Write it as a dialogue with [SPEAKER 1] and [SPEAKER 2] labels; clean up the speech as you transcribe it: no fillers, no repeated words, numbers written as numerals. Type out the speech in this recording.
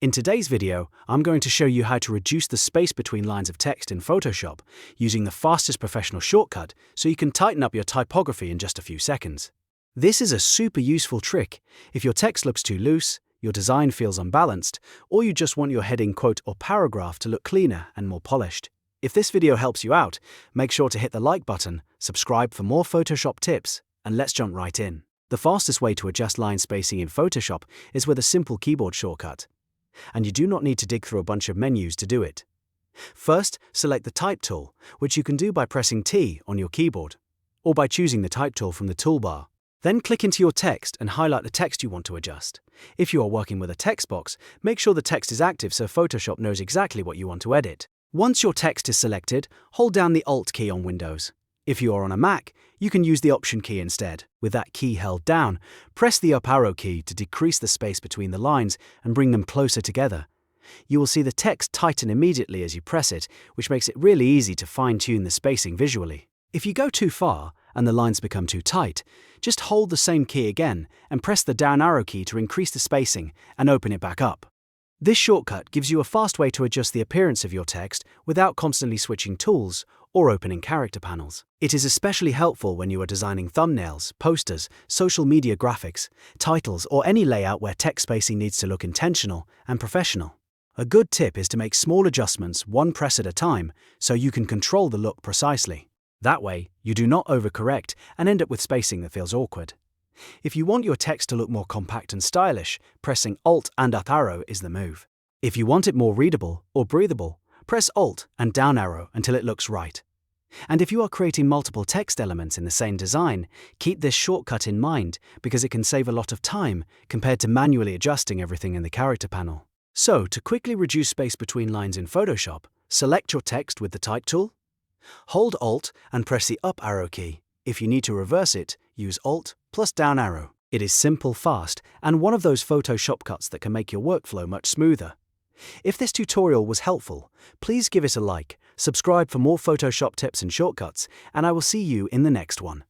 [SPEAKER 1] In today's video, I'm going to show you how to reduce the space between lines of text in Photoshop using the fastest professional shortcut so you can tighten up your typography in just a few seconds. This is a super useful trick if your text looks too loose, your design feels unbalanced, or you just want your heading, quote, or paragraph to look cleaner and more polished. If this video helps you out, make sure to hit the like button, subscribe for more Photoshop tips, and let's jump right in. The fastest way to adjust line spacing in Photoshop is with a simple keyboard shortcut. And you do not need to dig through a bunch of menus to do it. First, select the Type tool, which you can do by pressing T on your keyboard, or by choosing the Type tool from the toolbar. Then click into your text and highlight the text you want to adjust. If you are working with a text box, make sure the text is active so Photoshop knows exactly what you want to edit. Once your text is selected, hold down the Alt key on Windows. If you are on a Mac, you can use the Option key instead. With that key held down, press the up arrow key to decrease the space between the lines and bring them closer together. You will see the text tighten immediately as you press it, which makes it really easy to fine-tune the spacing visually. If you go too far and the lines become too tight, just hold the same key again and press the down arrow key to increase the spacing and open it back up. This shortcut gives you a fast way to adjust the appearance of your text without constantly switching tools or opening character panels. It is especially helpful when you are designing thumbnails, posters, social media graphics, titles, or any layout where text spacing needs to look intentional and professional. A good tip is to make small adjustments one press at a time so you can control the look precisely. That way, you do not overcorrect and end up with spacing that feels awkward. If you want your text to look more compact and stylish, pressing Alt and up arrow is the move. If you want it more readable or breathable, press Alt and down arrow until it looks right. And if you are creating multiple text elements in the same design, keep this shortcut in mind because it can save a lot of time compared to manually adjusting everything in the character panel. So, to quickly reduce space between lines in Photoshop, select your text with the Type tool, hold Alt and press the up arrow key. If you need to reverse it, use Alt plus down arrow. It is simple, fast, and one of those Photoshop cuts that can make your workflow much smoother. If this tutorial was helpful, please give it a like, subscribe for more Photoshop tips and shortcuts, and I will see you in the next one.